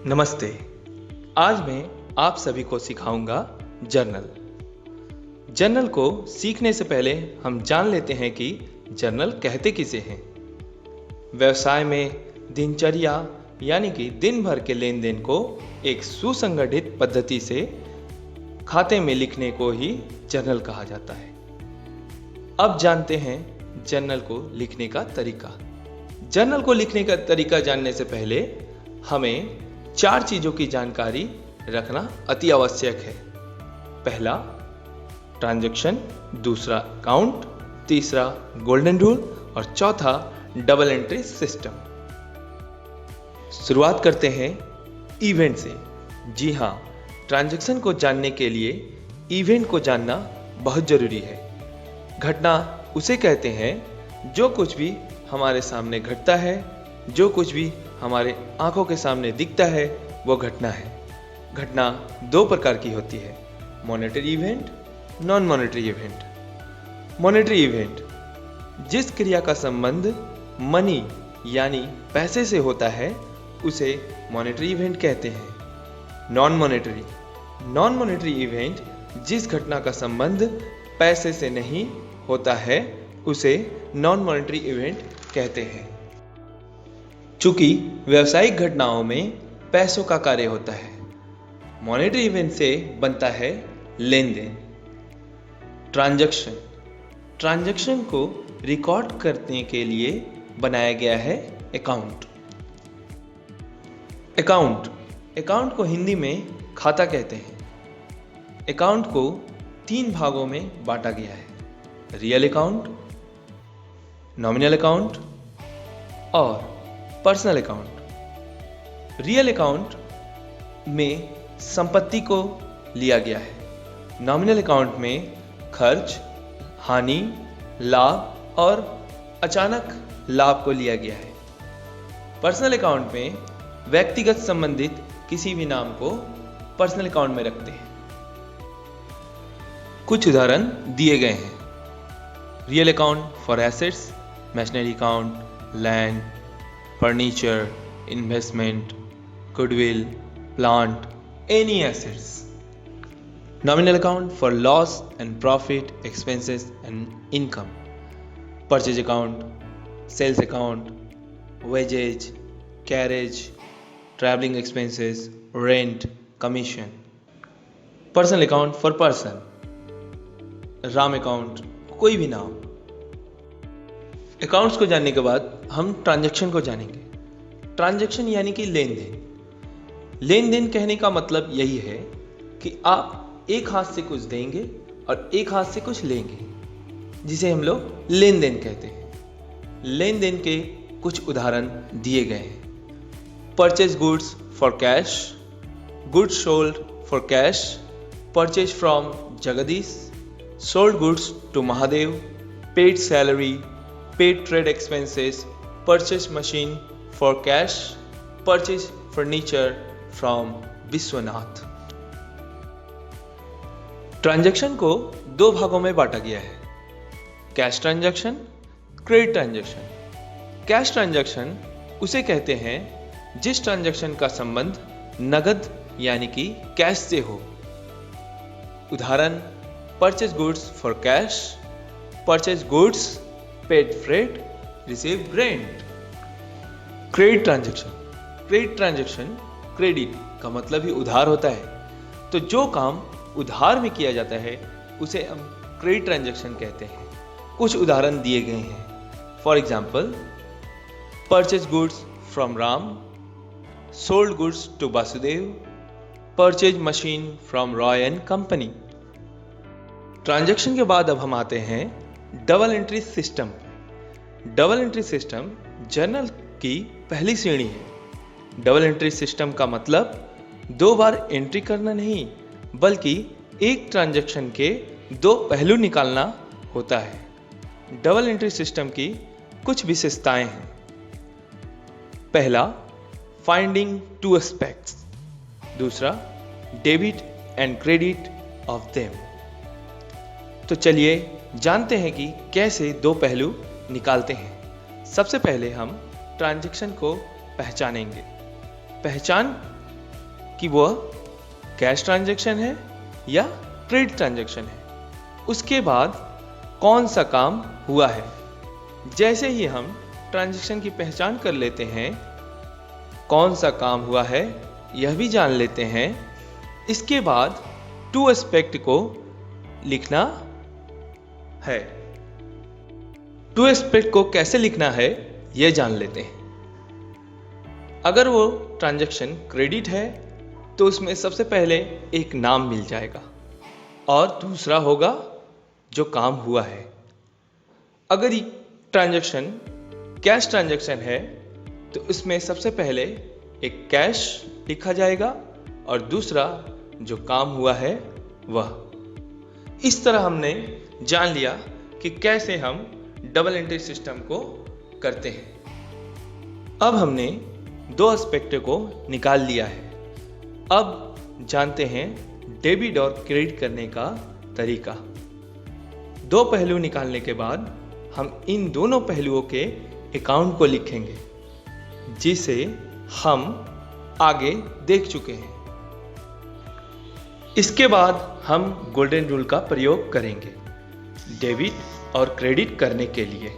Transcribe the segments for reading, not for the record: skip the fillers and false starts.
नमस्ते। आज मैं आप सभी को सिखाऊंगा जर्नल। जर्नल को सीखने से पहले हम जान लेते हैं कि जर्नल कहते किसे हैं। व्यवसाय में दिनचर्या यानी कि दिन भर के लेन देन को एक सुसंगठित पद्धति से खाते में लिखने को ही जर्नल कहा जाता है। अब जानते हैं जर्नल को लिखने का तरीका। जर्नल को लिखने का तरीका जानने से पहले हमें 4 चीजों की जानकारी रखना अति आवश्यक है। पहला ट्रांजैक्शन, दूसरा अकाउंट, तीसरा गोल्डन रूल और चौथा डबल एंट्री सिस्टम। शुरुआत करते हैं इवेंट से। जी हाँ, ट्रांजैक्शन को जानने के लिए इवेंट को जानना बहुत जरूरी है। घटना उसे कहते हैं जो कुछ भी हमारे सामने घटता है, जो कुछ भी हमारे आंखों के सामने दिखता है वो घटना है। घटना 2 प्रकार की होती है, monetary event, non monetary event. Monetary event जिस क्रिया का संबंध मनी यानी पैसे से होता है उसे मॉनेटरी इवेंट कहते हैं। नॉन मॉनेटरी इवेंट जिस घटना का संबंध पैसे से नहीं होता है उसे नॉन मॉनेटरी इवेंट कहते हैं। चूंकि व्यावसायिक घटनाओं में पैसों का कार्य होता है, मॉनेटरी इवेंट से बनता है लेन देन। ट्रांजैक्शन को रिकॉर्ड करने के लिए बनाया गया है अकाउंट। अकाउंट को हिंदी में खाता कहते हैं। अकाउंट को 3 भागों में बांटा गया है, रियल अकाउंट, नॉमिनल अकाउंट और पर्सनल अकाउंट। रियल अकाउंट में संपत्ति को लिया गया है। नॉमिनल अकाउंट में खर्च, हानि, लाभ और अचानक लाभ को लिया गया है। पर्सनल अकाउंट में व्यक्तिगत संबंधित किसी भी नाम को पर्सनल अकाउंट में रखते हैं। कुछ उदाहरण दिए गए हैं। Real account for assets, machinery account, land, furniture, investment, goodwill, plant, any assets. Nominal account for loss and profit, expenses and income. Purchase account, sales account, wages, carriage, traveling expenses, rent, commission. Personal account for person. Ram account, कोई भी नाम। Accounts को जानने के बाद हम transaction को जानेंगे। ट्रांजैक्शन यानी कि लेन देन। लेन देन कहने का मतलब यही है कि आप एक हाथ से कुछ देंगे और एक हाथ से कुछ लेंगे, जिसे हम लोग लेन देन कहते हैं। लेन देन के कुछ उदाहरण दिए गए हैं। Purchase goods for cash, goods sold for cash, purchase from Jagdish, sold goods to Mahadev, paid salary, paid trade expenses, purchase machine for cash, purchase furniture from Vishwanath. Transaction को 2 भागों में बांटा गया है, cash transaction, credit transaction. Cash transaction उसे कहते हैं जिस ट्रांजैक्शन का संबंध नगद यानी कि कैश से हो। उदाहरण, purchase goods for cash, purchase goods, paid freight, receive rent. Credit transaction, credit का मतलब ही उधार होता है। तो जो काम उधार में किया जाता है उसे हम क्रेडिट ट्रांजैक्शन कहते हैं। कुछ उदाहरण दिए गए हैं। For example, purchase goods from Ram, sold goods to Vasudev, purchase machine from Roy and company. Transaction के बाद अब हम आते हैं double entry system. Double entry system journal की पहली श्रेणी है। डबल एंट्री सिस्टम का मतलब 2 बार एंट्री करना नहीं, बल्कि एक ट्रांजैक्शन के 2 पहलू निकालना होता है। डबल एंट्री सिस्टम की कुछ विशेषताएं हैं। पहला, फाइंडिंग 2 एस्पेक्ट्स। दूसरा, debit and credit of them. तो चलिए जानते हैं कि कैसे 2 पहलू निकालते हैं। सबसे पहले हम ट्रांजैक्शन को पहचानेंगे। पहचान कि वह कैश ट्रांजैक्शन है या क्रेडिट ट्रांजैक्शन है। उसके बाद कौन सा काम हुआ है। जैसे ही हम ट्रांजैक्शन की पहचान कर लेते हैं, कौन सा काम हुआ है यह भी जान लेते हैं, इसके बाद टू एस्पेक्ट को लिखना है। टू एस्पेक्ट को कैसे लिखना है यह जान लेते हैं। अगर वो ट्रांजैक्शन क्रेडिट है तो उसमें सबसे पहले एक नाम मिल जाएगा और दूसरा होगा जो काम हुआ है। अगर ये ट्रांजैक्शन कैश ट्रांजैक्शन है तो उसमें सबसे पहले एक कैश लिखा जाएगा और दूसरा जो काम हुआ है वह। इस तरह हमने जान लिया कि कैसे हम डबल एंट्री सिस्टम को करते हैं। अब हमने दो एस्पेक्ट को निकाल लिया है। अब जानते हैं डेबिट और क्रेडिट करने का तरीका। दो पहलू निकालने के बाद हम इन दोनों पहलुओं के अकाउंट को लिखेंगे, जिसे हम आगे देख चुके हैं। इसके बाद हम गोल्डन रूल का प्रयोग करेंगे डेबिट और क्रेडिट करने के लिए।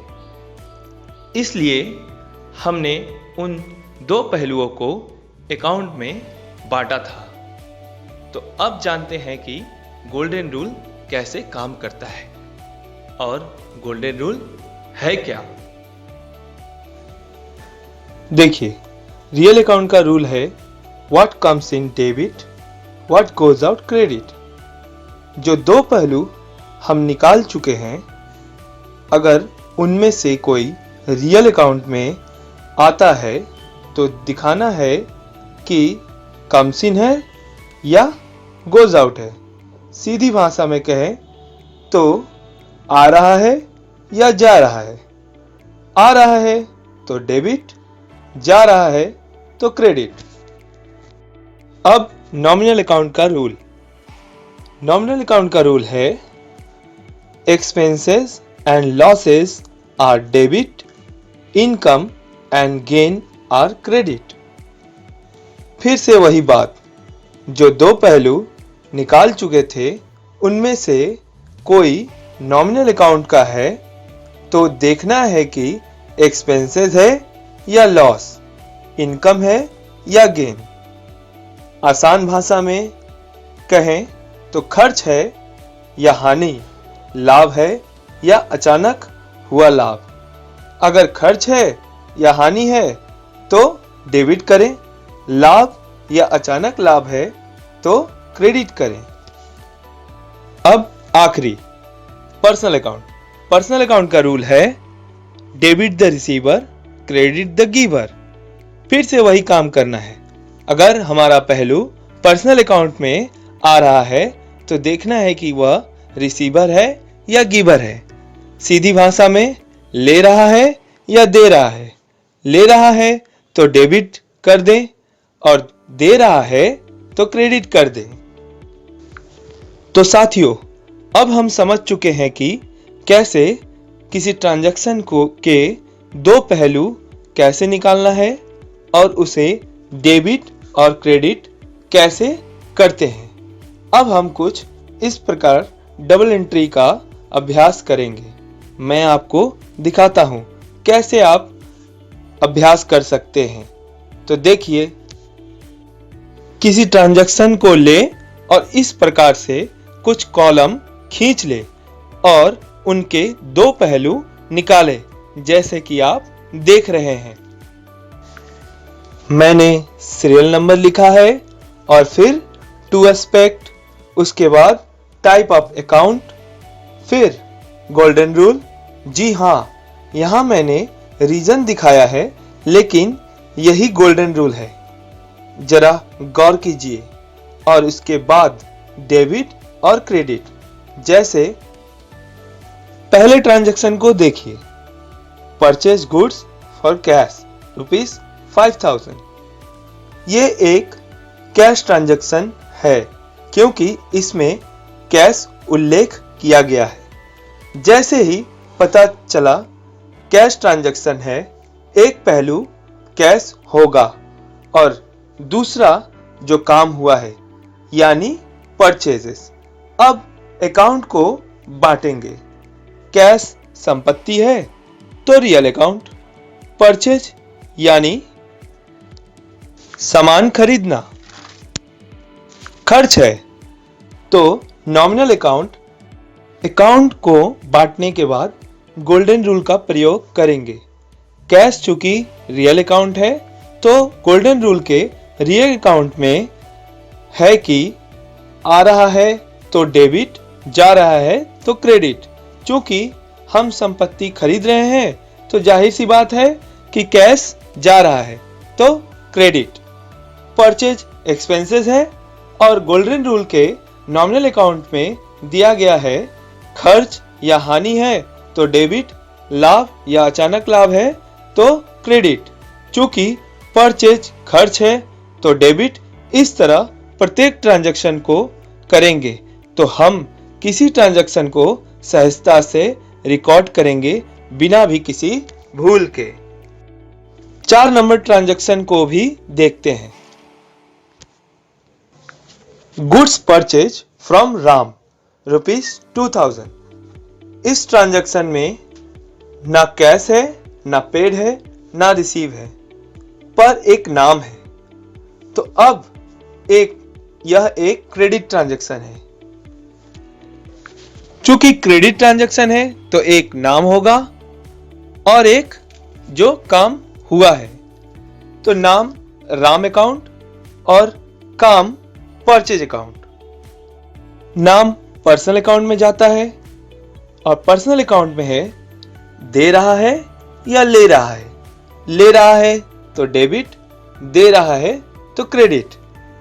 इसलिए हमने उन दो पहलुओं को अकाउंट में बांटा था। तो अब जानते हैं कि गोल्डन रूल कैसे काम करता है और गोल्डन रूल है क्या। देखिए, रियल अकाउंट का रूल है what comes in debit, what goes out credit. जो दो पहलू हम निकाल चुके हैं, अगर उनमें से कोई रियल अकाउंट में आता है तो दिखाना है कि कम्स इन है या गोज आउट है। सीधी भाषा में कहें तो आ रहा है या जा रहा है। आ रहा है तो डेबिट, जा रहा है तो क्रेडिट। अब नॉमिनल अकाउंट का रूल। नॉमिनल अकाउंट का रूल है expenses and losses are debit, income and gain are credit. फिर से वही बात, जो दो पहलू निकाल चुके थे उनमें से कोई नॉमिनल अकाउंट का है तो देखना है कि एक्सपेंसेस है या लॉस, इनकम है या गेन। आसान भाषा में कहें तो खर्च है या हानि, लाभ है या अचानक हुआ लाभ। अगर खर्च है या हानि है तो डेबिट करें, लाभ या अचानक लाभ है तो क्रेडिट करें। अब आखिरी पर्सनल अकाउंट। पर्सनल अकाउंट का रूल है debit the receiver, credit the giver. फिर से वही काम करना है। अगर हमारा पहलू पर्सनल अकाउंट में आ रहा है तो देखना है कि वह रिसीवर है या गिवर है। सीधी भाषा में ले रहा है या दे रहा है। ले रहा है तो डेबिट कर दें और दे रहा है तो क्रेडिट कर दें। तो साथियों, अब हम समझ चुके हैं कि कैसे किसी ट्रांजैक्शन के दो पहलू कैसे निकालना है और उसे डेबिट और क्रेडिट कैसे करते हैं। अब हम कुछ इस प्रकार डबल एंट्री का अभ्यास करेंगे। मैं आपको दिखाता हूं कैसे आप अभ्यास कर सकते हैं। तो देखिए, किसी ट्रांजैक्शन को ले और इस प्रकार से कुछ कॉलम खींच ले और उनके दो पहलू निकाले, जैसे कि आप देख रहे हैं। मैंने सीरियल नंबर लिखा है और फिर टू एस्पेक्ट, उसके बाद टाइप ऑफ अकाउंट, फिर गोल्डन रूल। जी हाँ, यहां मैंने रीजन दिखाया है, लेकिन यही गोल्डन रूल है। जरा गौर कीजिए। और उसके बाद डेबिट और क्रेडिट। जैसे पहले ट्रांजैक्शन को देखिए, परचेज गुड्स फॉर कैश ₹5000। ये एक कैश ट्रांजैक्शन है क्योंकि इसमें कैश उल्लेख किया गया है। जैसे ही पता चला कैश ट्रांजैक्शन है, एक पहलू कैश होगा और दूसरा जो काम हुआ है, यानी परचेजेस। अब अकाउंट को बांटेंगे। कैश संपत्ति है तो रियल अकाउंट, परचेज यानी सामान खरीदना, खर्च है तो नॉमिनल अकाउंट। अकाउंट को बांटने के बाद गोल्डन रूल का प्रयोग करेंगे। कैश चूंकि रियल अकाउंट है तो गोल्डन रूल के रियल अकाउंट में है कि आ रहा है तो डेबिट, जा रहा है तो क्रेडिट। चूंकि हम संपत्ति खरीद रहे हैं तो जाहिर सी बात है कि कैश जा रहा है तो क्रेडिट। परचेज एक्सपेंसेस है और गोल्डन रूल के नॉमिनल अकाउंट में दिया गया है खर्च या हानि है तो डेबिट, लाभ या अचानक लाभ है तो क्रेडिट। चूंकि परचेज खर्च है तो डेबिट। इस तरह प्रत्येक ट्रांजैक्शन को करेंगे तो हम किसी ट्रांजैक्शन को सहजता से रिकॉर्ड करेंगे बिना भी किसी भूल के। 4 नंबर ट्रांजैक्शन को भी देखते हैं। Goods purchase from Ram ₹2000। इस ट्रांजैक्शन में ना कैश है, ना पेड है, ना रिसीव है, पर एक नाम है। तो अब यह एक क्रेडिट ट्रांजैक्शन है। चूंकि क्रेडिट ट्रांजैक्शन है तो एक नाम होगा और एक जो काम हुआ है। तो नाम राम अकाउंट और काम परचेज अकाउंट। नाम पर्सनल अकाउंट में जाता है और पर्सनल अकाउंट में है दे रहा है या ले रहा है। ले रहा है तो डेबिट, दे रहा है तो क्रेडिट।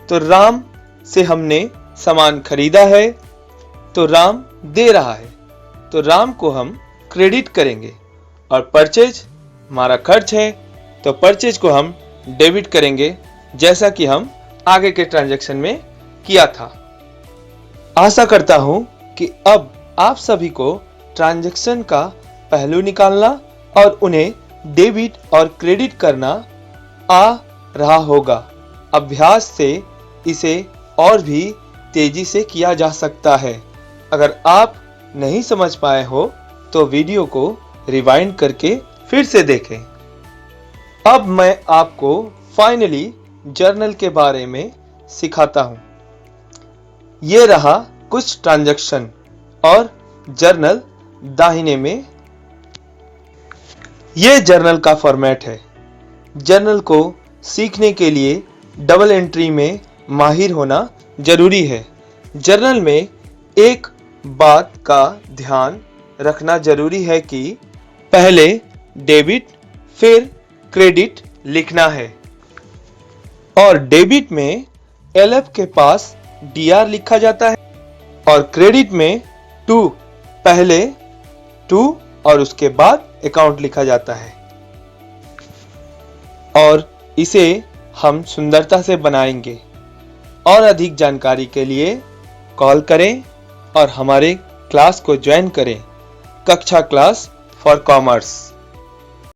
तो राम से हमने सामान खरीदा है तो राम दे रहा है तो राम को हम क्रेडिट करेंगे। और परचेज हमारा खर्च है तो परचेज को हम डेबिट करेंगे, जैसा कि हम आगे के ट्रांजैक्शन में किया था। आशा करता हूं कि अब आप सभी को ट्रांजैक्शन का पहलू निकालना और उन्हें डेबिट और क्रेडिट करना आ रहा होगा। अभ्यास से इसे और भी तेजी से किया जा सकता है। अगर आप नहीं समझ पाए हो तो वीडियो को रिवाइंड करके फिर से देखें। अब मैं आपको फाइनली जर्नल के बारे में सिखाता हूं। ये रहा कुछ ट्रांजैक्शन और जर्नल दाहिने में। ये जर्नल का फॉर्मेट है। जर्नल को सीखने के लिए डबल एंट्री में माहिर होना जरूरी है। जर्नल में एक बात का ध्यान रखना जरूरी है कि पहले डेबिट फिर क्रेडिट लिखना है और डेबिट में एलएफ के पास डीआर लिखा जाता है और क्रेडिट में टू, पहले टू और उसके बाद अकाउंट लिखा जाता है। और इसे हम सुंदरता से बनाएंगे। और अधिक जानकारी के लिए कॉल करें और हमारे क्लास को ज्वाइन करें, कक्षा क्लास फॉर कॉमर्स।